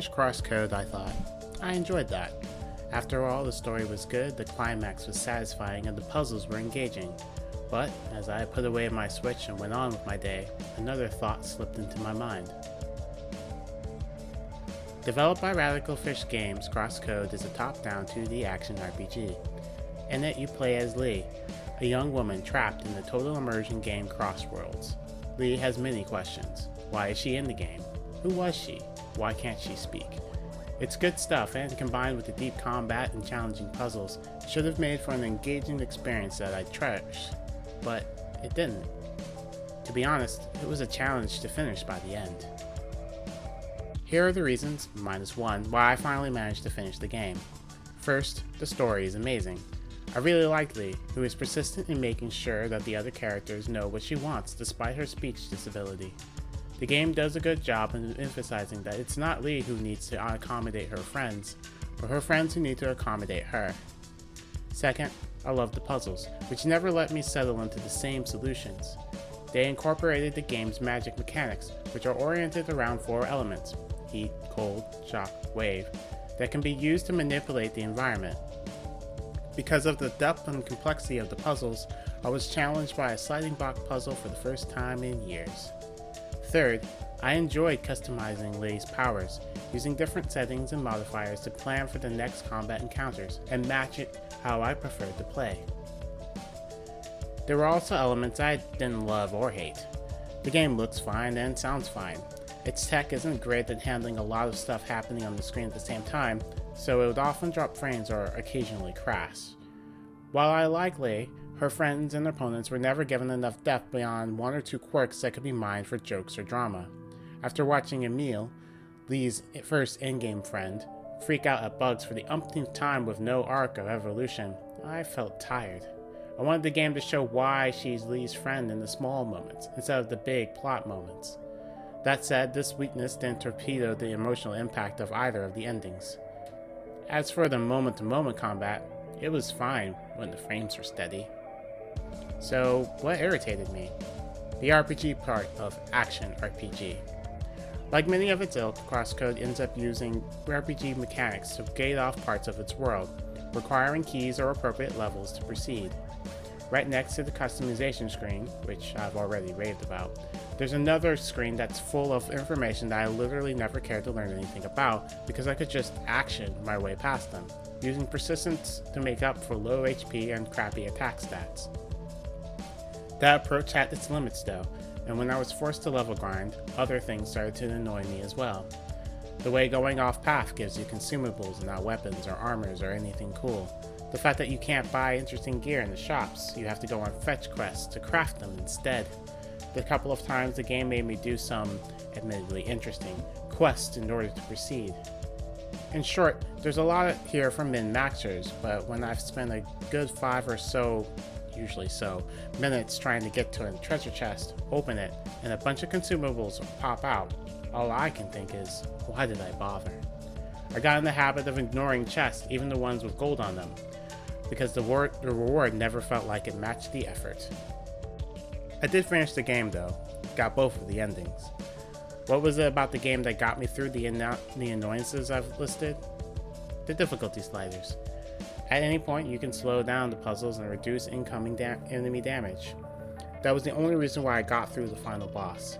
finished Crosscode, I thought, I enjoyed that. After all, the story was good, the climax was satisfying, and the puzzles were engaging. But, as I put away my Switch and went on with my day, another thought slipped into my mind. Developed by Radical Fish Games, Crosscode is a top-down 2D action RPG. In it, you play as Lee, a young woman trapped in the total immersion game Crossworlds. Lee has many questions. Why is she in the game? Who was she? Why can't she speak? It's good stuff, and combined with the deep combat and challenging puzzles, should have made for an engaging experience that I treasure, but it didn't. To be honest, it was a challenge to finish by the end. Here are the reasons, -1, why I finally managed to finish the game. First, the story is amazing. I really like Lee, who is persistent in making sure that the other characters know what she wants despite her speech disability. The game does a good job in emphasizing that it's not Lee who needs to accommodate her friends, but her friends who need to accommodate her. Second, I love the puzzles, which never let me settle into the same solutions. They incorporated the game's magic mechanics, which are oriented around 4 elements: heat, cold, shock, wave, that can be used to manipulate the environment. Because of the depth and complexity of the puzzles, I was challenged by a sliding block puzzle for the first time in years. Third, I enjoyed customizing Lei's powers, using different settings and modifiers to plan for the next combat encounters and match it how I preferred to play. There were also elements I didn't love or hate. The game looks fine and sounds fine. Its tech isn't great at handling a lot of stuff happening on the screen at the same time, so it would often drop frames or occasionally crash. While I like Lei, her friends and opponents were never given enough depth beyond 1 or 2 quirks that could be mined for jokes or drama. After watching Emil, Lei's first in-game friend, freak out at bugs for the umpteenth time with no arc of evolution, I felt tired. I wanted the game to show why she's Lei's friend in the small moments, instead of the big plot moments. That said, this weakness didn't torpedo the emotional impact of either of the endings. As for the moment-to-moment combat, it was fine when the frames were steady. So, what irritated me? The RPG part of Action RPG. Like many of its ilk, Crosscode ends up using RPG mechanics to gate off parts of its world, requiring keys or appropriate levels to proceed. Right next to the customization screen, which I've already raved about, there's another screen that's full of information that I literally never cared to learn anything about because I could just action my way past them, using persistence to make up for low HP and crappy attack stats. That approach had its limits though, and when I was forced to level grind, other things started to annoy me as well. The way going off path gives you consumables and not weapons or armors or anything cool. The fact that you can't buy interesting gear in the shops, you have to go on fetch quests to craft them instead. The couple of times the game made me do some, admittedly interesting, quests in order to proceed. In short, there's a lot here for min-maxers, but when I've spent a good 5 or so, usually so, minutes trying to get to a treasure chest, open it, and a bunch of consumables pop out, all I can think is, why did I bother? I got in the habit of ignoring chests, even the ones with gold on them, because the reward never felt like it matched the effort. I did finish the game though, got both of the endings. What was it about the game that got me through the annoyances I've listed? The difficulty sliders. At any point you can slow down the puzzles and reduce incoming enemy damage. That was the only reason why I got through the final boss.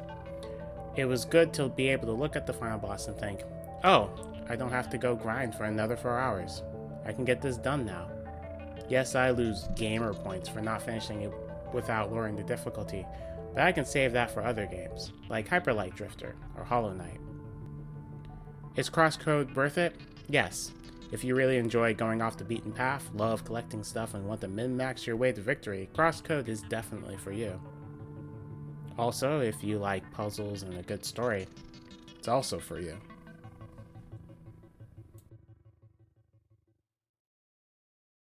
It was good to be able to look at the final boss and think, oh, I don't have to go grind for another 4 hours. I can get this done now. Yes, I lose gamer points for not finishing it without lowering the difficulty, but I can save that for other games, like Hyper Light Drifter or Hollow Knight. Is Crosscode worth it? Yes. If you really enjoy going off the beaten path, love collecting stuff, and want to min-max your way to victory, Crosscode is definitely for you. Also, if you like puzzles and a good story, it's also for you.